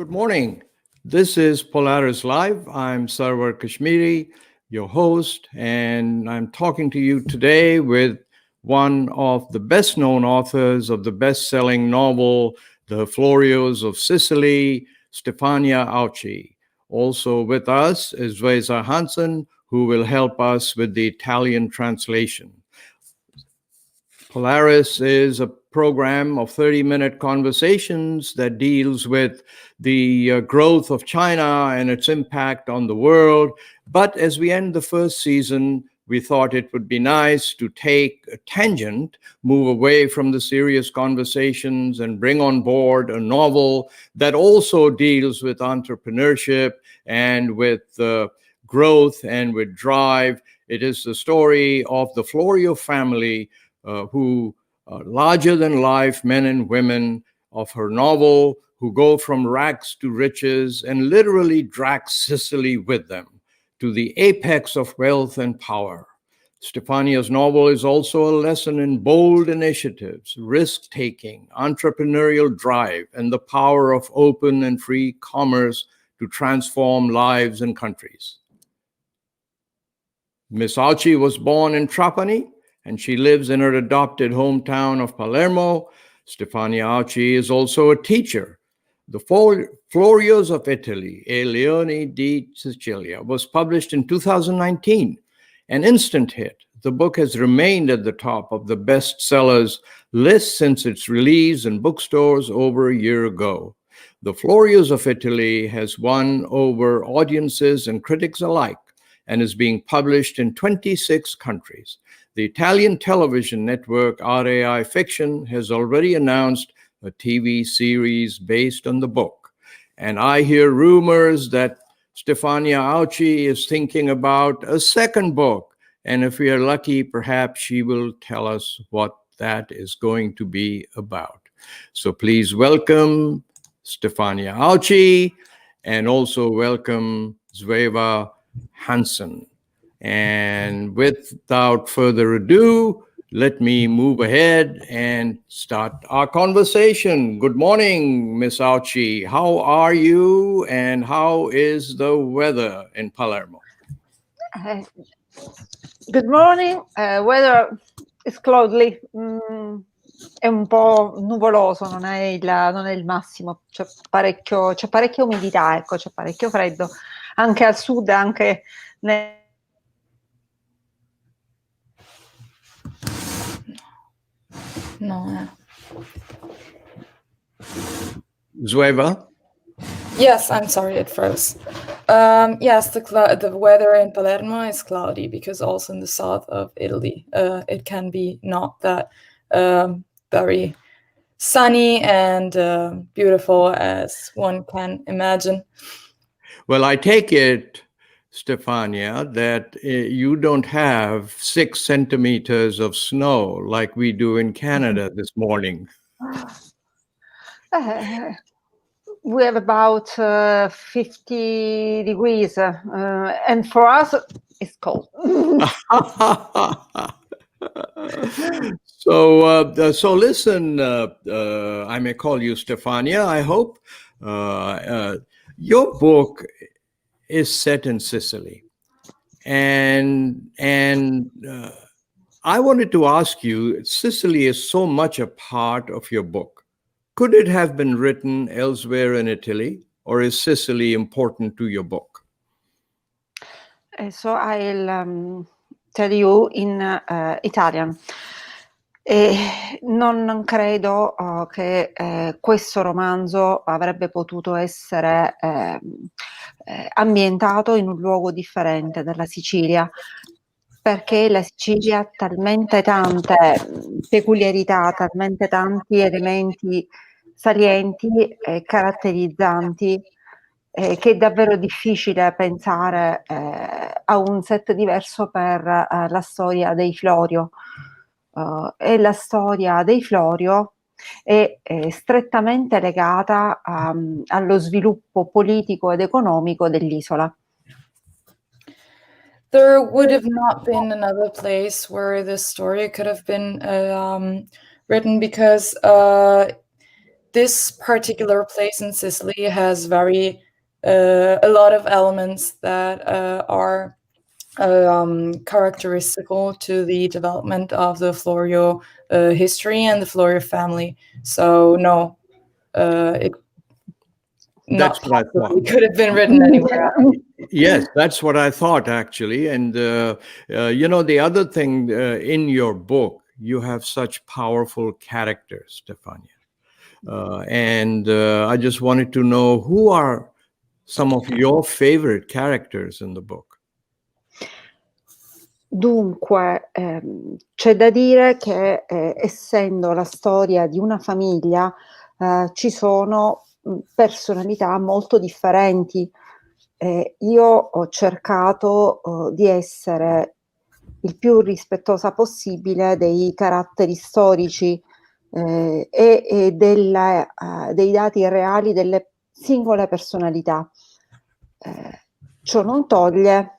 Good morning. This is Polaris-Live. I'm Sarwar Kashmiri, your host, and I'm talking to you today with one of the best-known authors of the best-selling novel, The Florios of Sicily, Stefania Auci. Also with us is Vesa Hansen, who will help us with the Italian translation. Polaris is a program of 30-minute conversations that deals with the growth of China and its impact on the world. But as we end the first season, we thought it would be nice to take a tangent, move away from the serious conversations, and bring on board a novel that also deals with entrepreneurship and with growth and with drive. It is the story of the Florio family, who larger-than-life men and women of her novel, who go from rags to riches and literally drag Sicily with them to the apex of wealth and power. Stefania's novel is also a lesson in bold initiatives, risk-taking, entrepreneurial drive, and the power of open and free commerce to transform lives and countries. Miss Auci was born in Trapani, and she lives in her adopted hometown of Palermo. Stefania Auci is also a teacher. The Florios of Italy, E Leoni di Sicilia, was published in 2019, an instant hit. The book has remained at the top of the bestsellers list since its release in bookstores over a year ago. The Florios of Italy has won over audiences and critics alike and is being published in 26 countries. The Italian television network RAI Fiction has already announced a TV series based on the book. And I hear rumors that Stefania Auci is thinking about a second book. And if we are lucky, perhaps she will tell us what that is going to be about. So please welcome Stefania Auci, and also welcome Sveva Hansen. And without further ado, let me move ahead and start our conversation. Good morning, Miss Auci. How are you, and how is the weather in Palermo? Good morning. Weather is cloudy. È un po' nuvoloso, non è il massimo. C'è parecchia umidità, ecco, c'è parecchio freddo anche al sud, anche No. Sveva? Yes, I'm sorry, it froze. Yes, the weather in Palermo is cloudy because also in the south of Italy, it can be not that very sunny and beautiful as one can imagine. Well, I take it, Stefania, that you don't have 6 centimeters of snow like we do in Canada this morning. We have about 50 degrees, and for us, it's cold. So listen, I may call you Stefania, I hope. Your book is set in Sicily. And I wanted to ask you, Sicily is so much a part of your book. Could it have been written elsewhere in Italy, or is Sicily important to your book? So I'll tell you in Italian. Non credo che questo romanzo avrebbe potuto essere ambientato in un luogo differente dalla Sicilia, perché la Sicilia ha talmente tante peculiarità, talmente tanti elementi salienti e caratterizzanti, che è davvero difficile pensare a un set diverso per la storia dei Florio. E la storia dei Florio è strettamente legata allo sviluppo politico ed economico dell'isola. There would have not been another place where this story could have been written because this particular place in Sicily has a lot of elements that are characteristical to the development of the Florio history and the Florio family. So no, it That's what I thought. could have been written anywhere else. Yes, that's what I thought, actually. And, the other thing in your book, you have such powerful characters, Stefania. And I just wanted to know, who are some of your favorite characters in the book? Dunque, c'è da dire che essendo la storia di una famiglia, ci sono personalità molto differenti. Io ho cercato di essere il più rispettosa possibile dei caratteri storici e dei dati reali delle singole personalità. Ciò non toglie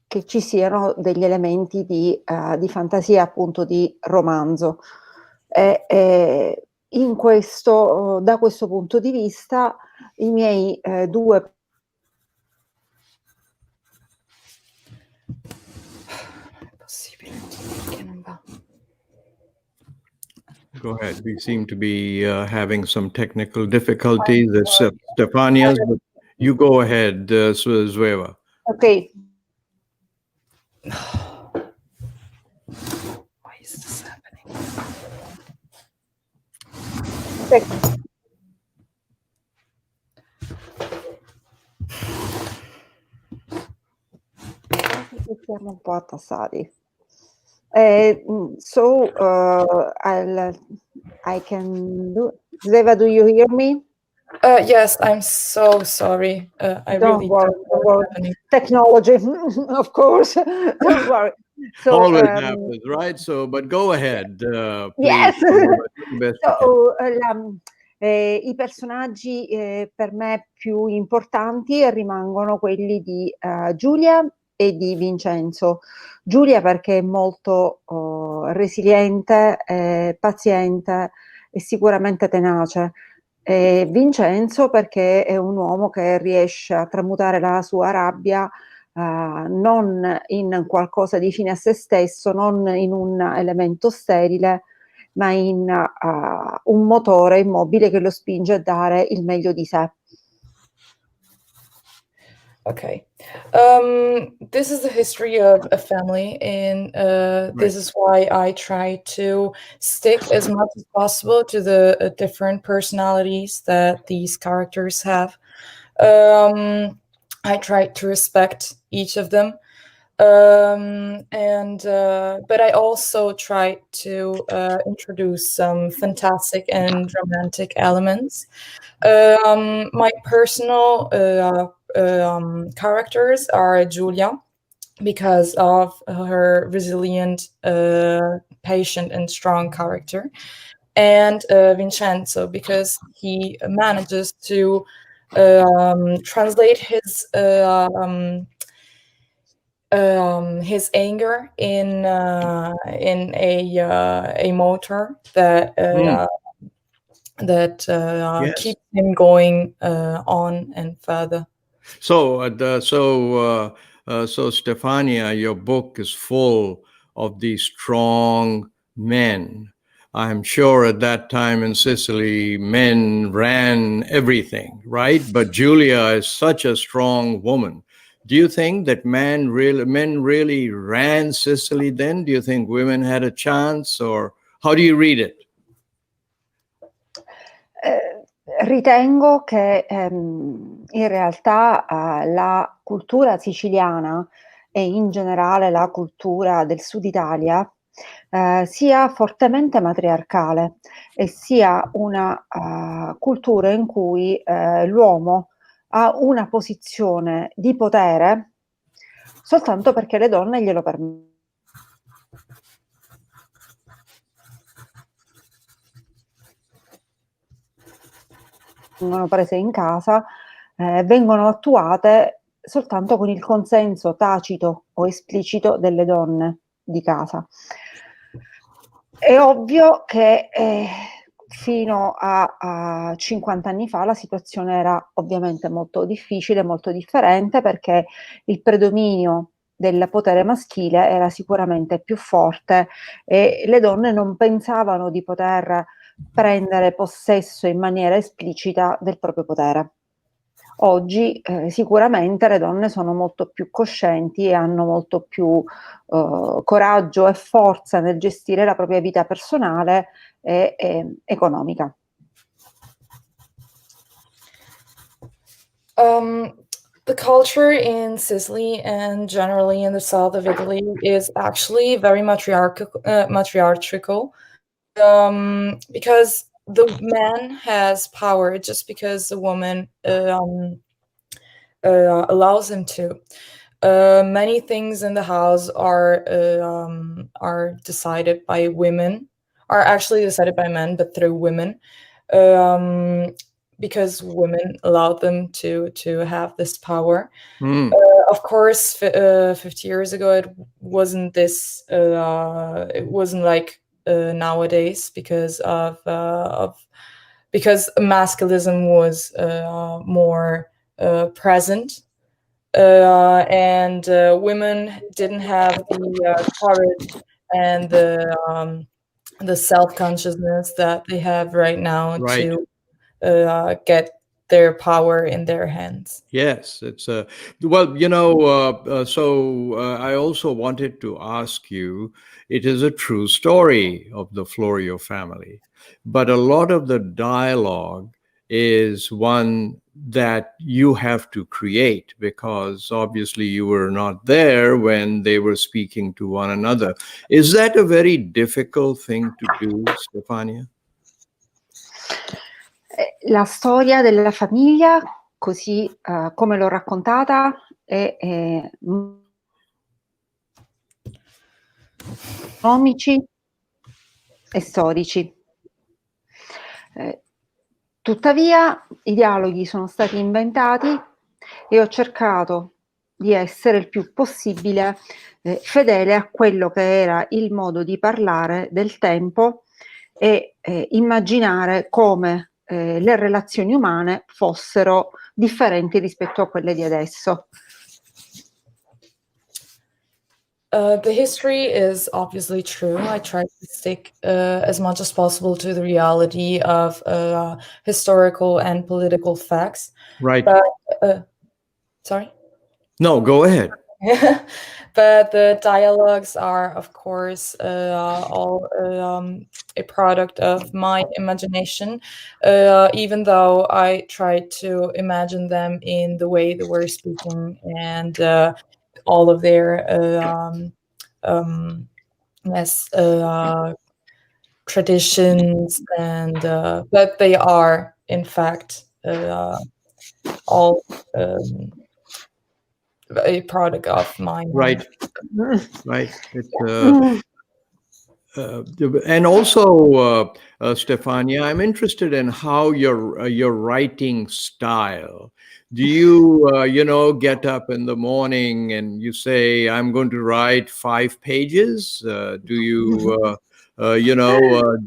che ci siano degli elementi di fantasia, appunto di romanzo. In questo, da questo punto di vista, i miei due Go ahead. We seem to be having some technical difficulties. Stefania's, but you go ahead, Zueva. Ok. Why is this happening? Siamo un po' attassati. So I can do. Zeva, do you hear me? Yes, I'm so sorry. I don't really worry, don't know what's happening. Technology, of course. Don't worry. So, always happens, right? So, but go ahead, please. Yes. So, I personaggi per me più importanti rimangono quelli di Giulia e di Vincenzo. Giulia perché è molto resiliente, paziente e sicuramente tenace. Vincenzo perché è un uomo che riesce a tramutare la sua rabbia non in qualcosa di fine a se stesso, non in un elemento sterile, ma in un motore immobile che lo spinge a dare il meglio di sé. Okay. This is the history of a family, and this is why I try to stick as much as possible to the different personalities that these characters have. I try to respect each of them. But I also try to introduce some fantastic and romantic elements. My personal characters are Giulia, because of her resilient, patient, and strong character, and Vincenzo, because he manages to translate his anger in a motor that keeps him going on and further. So Stefania, your book is full of these strong men. I'm sure at that time in Sicily, men ran everything, right? But Giulia is such a strong woman. Do you think that men really ran Sicily then? Do you think women had a chance, or how do you read it? Ritengo che in realtà la cultura siciliana e in generale la cultura del Sud Italia sia fortemente matriarcale e sia una cultura in cui l'uomo ha una posizione di potere soltanto perché le donne glielo permettono. Vengono prese in casa, vengono attuate soltanto con il consenso tacito o esplicito delle donne di casa. È ovvio che fino a 50 anni fa la situazione era ovviamente molto difficile, molto differente, perché il predominio del potere maschile era sicuramente più forte e le donne non pensavano di poter prendere possesso in maniera esplicita del proprio potere. Oggi sicuramente le donne sono molto più coscienti e hanno molto più coraggio e forza nel gestire la propria vita personale e economica. The culture in Sicily and generally in the south of Italy is actually very matriarchal, because the man has power just because the woman allows him to. Many things in the house are decided by women, are actually decided by men, but through women, because women allowed them to have this power. Of course, 50 years ago, it wasn't this. It wasn't like nowadays because because masculinism was more present. And women didn't have the courage and the self-consciousness that they have right now to get their power in their hands. Yes, it's well, I also wanted to ask you, it is a true story of the Florio family, but a lot of the dialogue is one that you have to create because obviously you were not there when they were speaking to one another. Is that a very difficult thing to do, Stefania? La storia della famiglia, così come l'ho raccontata, è economici e storici. Tuttavia i dialoghi sono stati inventati e ho cercato di essere il più possibile fedele a quello che era il modo di parlare del tempo e immaginare come le relazioni umane fossero differenti rispetto a quelle di adesso. The history is obviously true. I try to stick as much as possible to the reality of historical and political facts. Right. But, sorry? No, go ahead. But the dialogues are, of course, all a product of my imagination, even though I tried to imagine them in the way they were speaking and all of their traditions, and but they are, in fact, all a product of my mind. Right. And also, Stefania, I'm interested in how your writing style. Do you, get up in the morning and you say, "I'm going to write 5 pages"? Do you,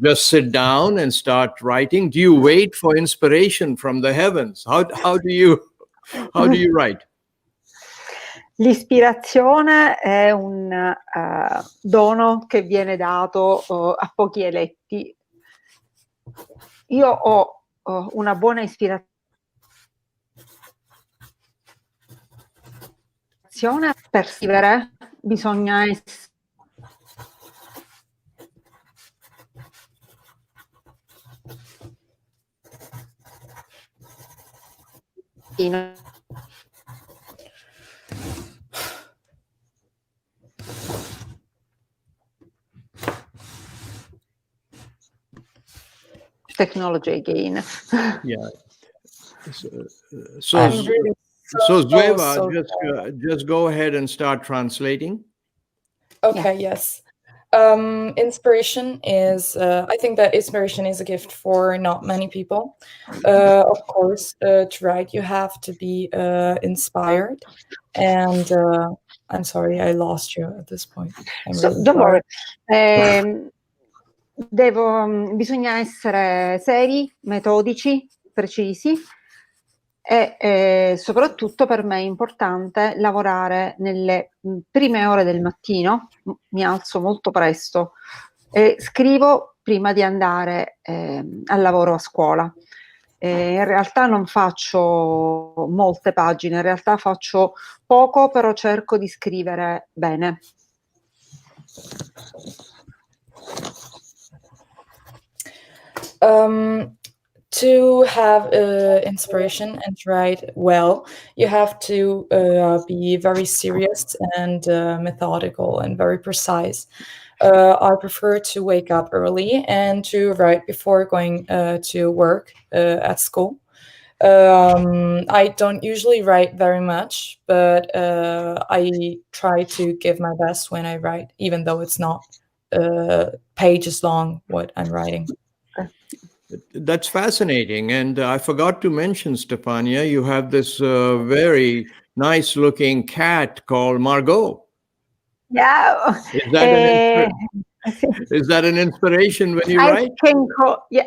just sit down and start writing? Do you wait for inspiration from the heavens? How do you write? L'ispirazione è un dono che viene dato a pochi eletti. Io ho una buona ispirazione per scrivere, bisogna essere technology again. Yeah. So Zveva, just go ahead and start translating. Okay, yes. Inspiration is, I think that inspiration is a gift for not many people. Of course, to write, you have to be inspired. And I'm sorry, I lost you at this point. Don't worry. bisogna essere seri, metodici, precisi e soprattutto per me è importante lavorare nelle prime ore del mattino. Mi alzo molto presto e scrivo prima di andare al lavoro a scuola. In realtà non faccio molte pagine, in realtà faccio poco, però cerco di scrivere bene. To have inspiration and write well, you have to be very serious and methodical and very precise. I prefer to wake up early and to write before going to work at school. I don't usually write very much, but I try to give my best when I write, even though it's not pages long what I'm writing. That's fascinating. And I forgot to mention, Stefania, you have this very nice looking cat called Margot. Yeah. Is that an inspiration when you write?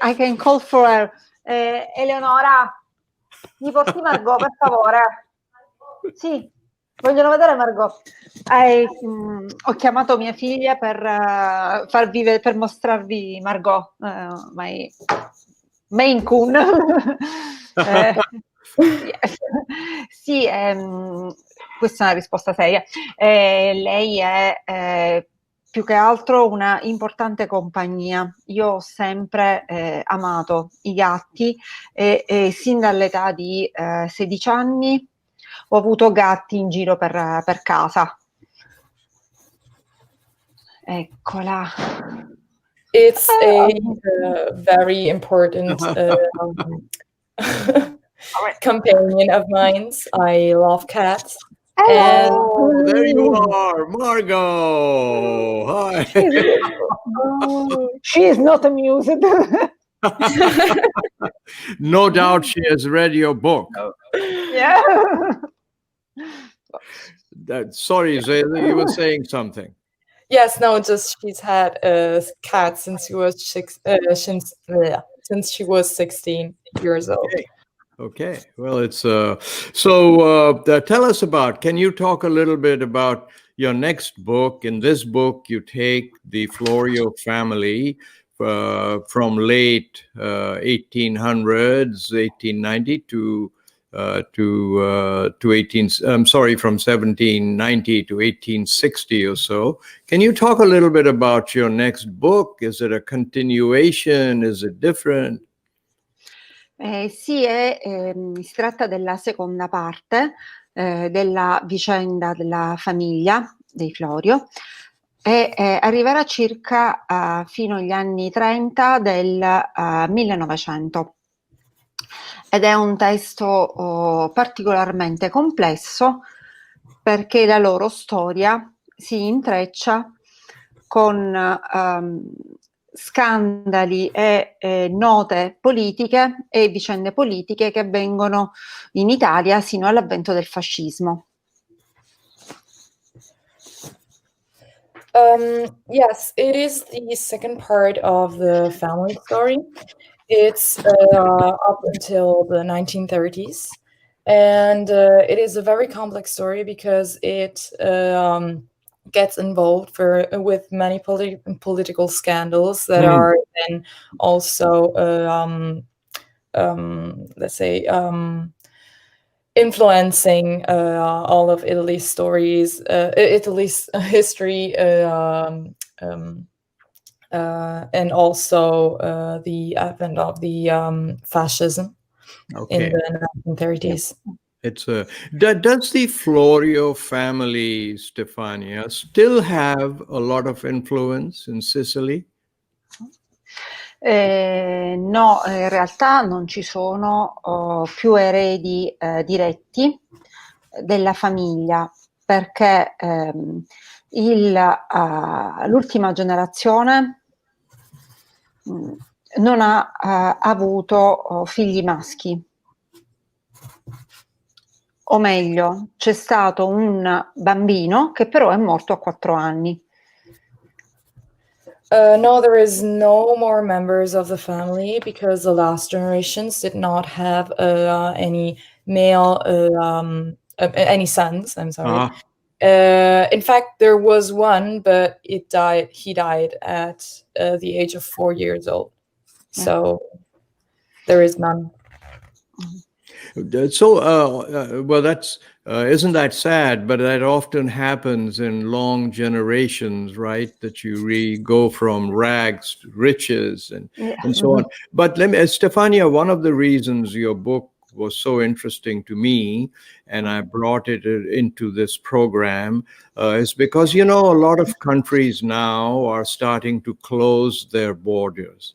I can call for her. Eleonora, mi porti Margot, per favore? Sì, vogliono vedere Margot. Ho chiamato mia figlia per per mostrarvi Margot, Maine Coon. Sì, questa è una risposta seria. Lei è più che altro una importante compagnia. Io ho sempre amato i gatti e sin dall'età di 16 anni ho avuto gatti in giro per casa. Eccola. It's a very important companion of mine. I love cats. Oh, there you are, Margot. Hi. She is not amused. No doubt she has read your book. Yeah. Sorry, Zayla, you were saying something. Yes, no, just she's had cats since she was since she was 16 years old. Okay. Well, it's tell us about. Can you talk a little bit about your next book? In this book, you take the Florio family from late 1800s, 1890 to 18. I'm sorry, from 1790 to 1860 or so. Can you talk a little bit about your next book? Is it a continuation? Is it different? Sì, si tratta della seconda parte della vicenda della famiglia dei Florio e arriverà circa fino agli anni 30 del 1900. Ed è un testo particolarmente complesso perché la loro storia si intreccia con scandali e note politiche e vicende politiche che avvengono in Italia sino all'avvento del fascismo. Yes, it is the second part of the family story. It's up until the 1930s, and it is a very complex story because it gets involved with many political scandals that are then also, let's say, influencing all of Italy's stories, Italy's history, and also the advent of the fascism in the 1930s. It's does the Florio family, Stefania, still have a lot of influence in Sicily? No, in realtà non ci sono più eredi diretti della famiglia perché l'ultima generazione non ha avuto figli maschi. O meglio, c'è stato un bambino che però è morto a 4 anni. No, there is no more members of the family because the last generations did not have any male, any sons. I'm sorry. In fact, there was one, but it died. He died at the age of 4 years old. So there is none. So, well, that's isn't that sad? But that often happens in long generations, right? That you go from rags to riches and so on. But let me, Stefania, one of the reasons your book was so interesting to me, and I brought it into this program, is because, you know, a lot of countries now are starting to close their borders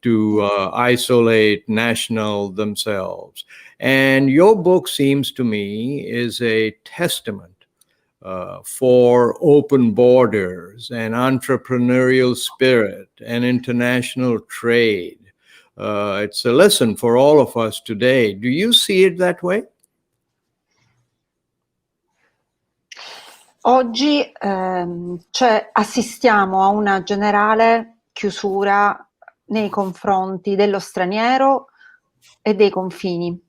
to isolate national themselves. And your book seems to me is a testament for open borders and entrepreneurial spirit and international trade. It's a lesson for all of us today. Do you see it that way? Oggi assistiamo a una generale chiusura nei confronti dello straniero e dei confini.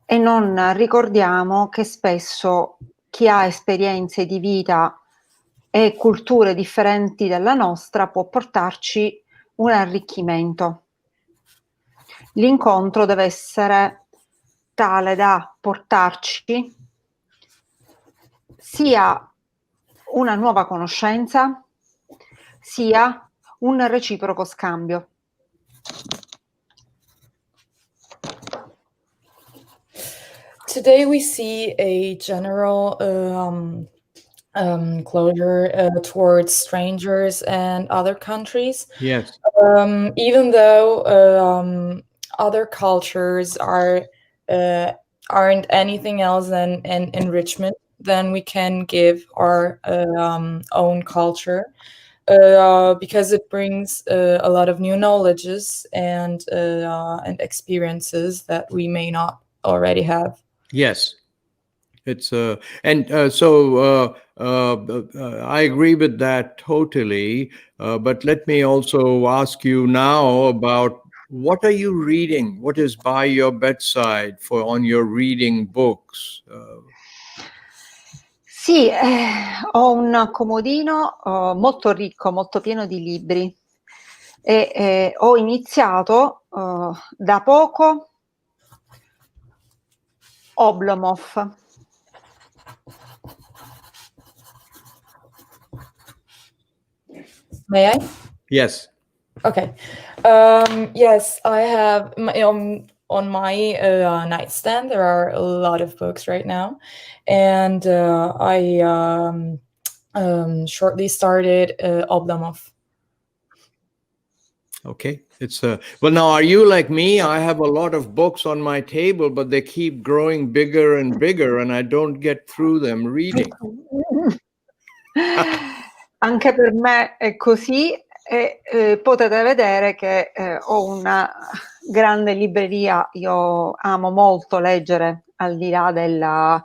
E non ricordiamo che spesso chi ha esperienze di vita e culture differenti dalla nostra può portarci un arricchimento. L'incontro deve essere tale da portarci sia una nuova conoscenza, sia un reciproco scambio. Today we see a general closure towards strangers and other countries. Yes. Even though other cultures aren't anything else than an enrichment, then we can give our own culture because it brings a lot of new knowledges and experiences that we may not already have. Yes. It's so I agree with that totally. But let me also ask you now about what are you reading? What is by your bedside on your reading books? Sì, ho un comodino molto ricco, molto pieno di libri e ho iniziato da poco Oblomov. May I? Yes. Okay. Yes, I have on my nightstand. There are a lot of books right now, and I shortly started Oblomov. Okay. It's well, now are you like me? I have a lot of books on my table, but they keep growing bigger and bigger, and I don't get through them reading. Anche per me è così e potete vedere che ho una grande libreria. Io amo molto leggere, al di là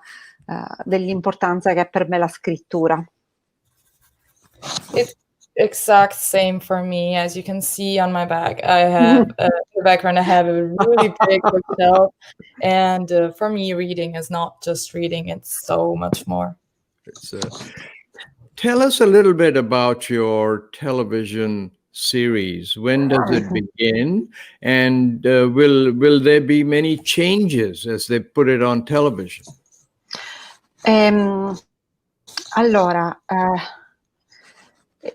dell'importanza che ha per me la scrittura. It's exact same for me. As you can see on my back, I have the background. I have a really big bookshelf, and for me, reading is not just reading; it's so much more. Tell us a little bit about your television series. When does it begin? And will there be many changes as they put it on television? Allora,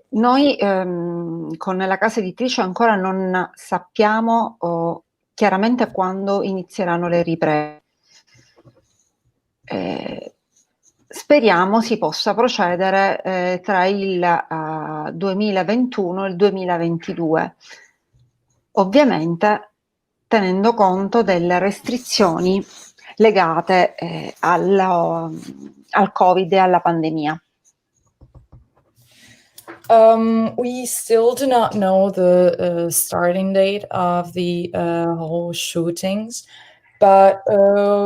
noi con la casa editrice ancora non sappiamo chiaramente quando inizieranno le riprese. Speriamo si possa procedere tra il 2021 e il 2022, ovviamente tenendo conto delle restrizioni legate al Covid e alla pandemia. We still do not know the starting date of the whole shootings. But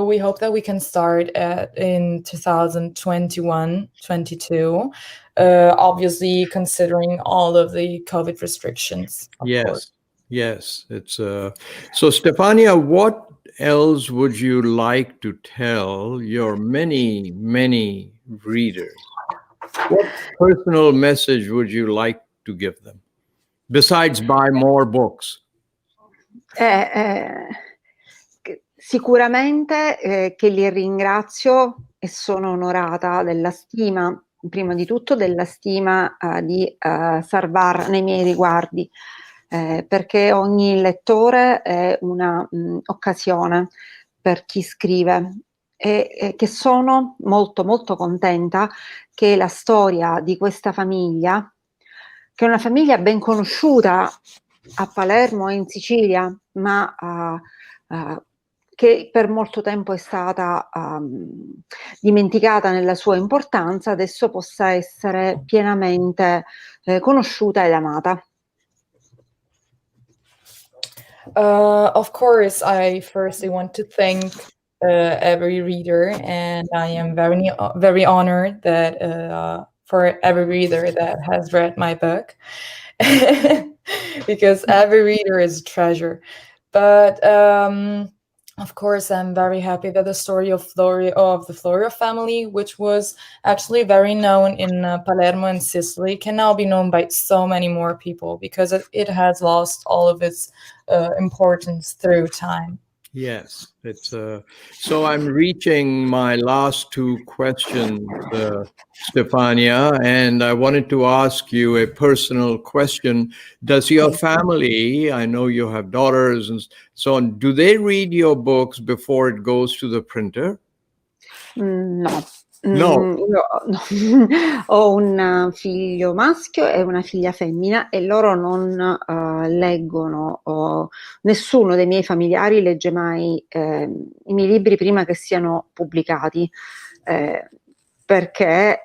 we hope that we can start in 2021-22, obviously considering all of the COVID restrictions, of course. Yes. It's so Stefania, what else would you like to tell your many, many readers? What personal message would you like to give them besides buy more books? Sicuramente che li ringrazio e sono onorata della stima, prima di tutto della stima di Sarvar nei miei riguardi, perché ogni lettore è una occasione per chi scrive e che sono molto molto contenta che la storia di questa famiglia, che è una famiglia ben conosciuta a Palermo e in Sicilia, ma che per molto tempo è stata dimenticata nella sua importanza, adesso possa essere pienamente conosciuta ed amata. Of course, I firstly want to thank every reader, and I am very honored that for every reader that has read my book, because every reader is a treasure. But of course, I'm very happy that the story of the Florio family, which was actually very known in Palermo and Sicily, can now be known by so many more people, because it has lost all of its importance through time. Yes, it's so I'm reaching my last two questions, Stefania, and I wanted to ask you a personal question. Does your family, I know you have daughters and so on, do they read your books before it goes to the printer? No. No. Io ho un figlio maschio e una figlia femmina e loro non leggono, nessuno dei miei familiari legge mai i miei libri prima che siano pubblicati, perché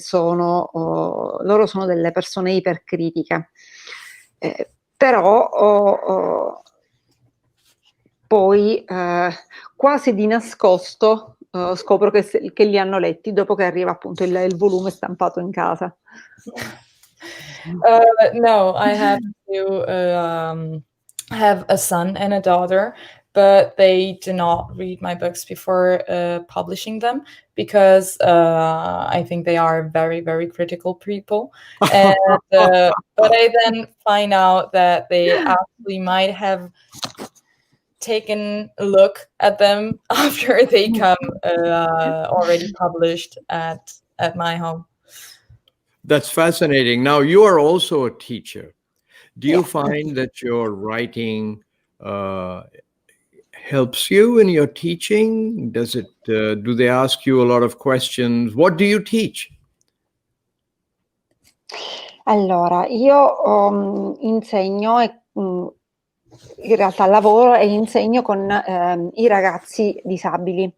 loro sono delle persone ipercritiche. Però poi quasi di nascosto scopro che li hanno letti dopo che arriva appunto il volume stampato in casa. No, I have to have a son and a daughter, but they do not read my books before publishing them, because I think they are very, very critical people. And but I then find out that they actually might have taken a look at them after they come already published at my home. That's fascinating. Now, you are also a teacher. Do you Yeah. find that your writing helps you in your teaching? Does it? Do they ask you a lot of questions? What do you teach? Allora, io insegno e in realtà lavoro e insegno con i ragazzi disabili.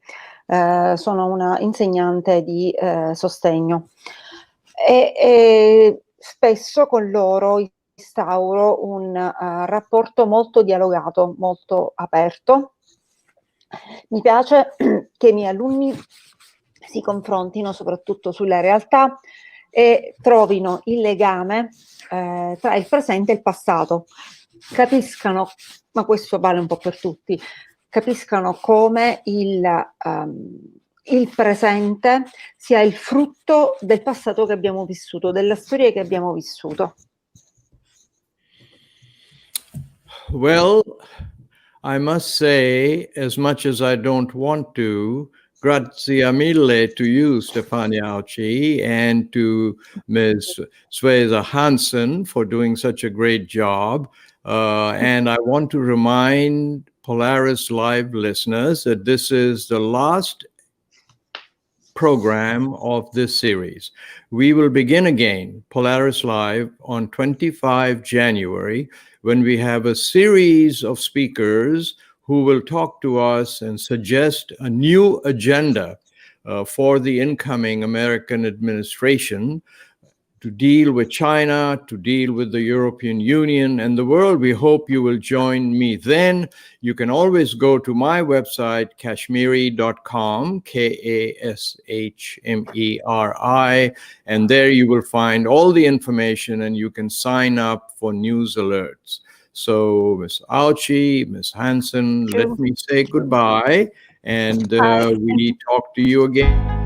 Sono una insegnante di sostegno e spesso con loro instauro un rapporto molto dialogato, molto aperto. Mi piace che i miei alunni si confrontino soprattutto sulla realtà e trovino il legame tra il presente e il passato, capiscano, ma questo vale un po' per tutti, capiscano come il presente sia il frutto del passato che abbiamo vissuto, della storia che abbiamo vissuto. Well, I must say, as much as I don't want to, grazie mille to you, Stefania Auci, and to Ms. Sveza Hansen for doing such a great job. And I want to remind Polaris-Live listeners that this is the last program of this series. We will begin again Polaris-Live on 25 January when we have a series of speakers who will talk to us and suggest a new agenda for the incoming American administration to deal with China, to deal with the European Union and the world. We hope you will join me then. You can always go to my website, kashmiri.com, Kashmeri, and there you will find all the information and you can sign up for news alerts. So, Ms. Auci, Ms. Hansen, let me say goodbye, and we talk to you again.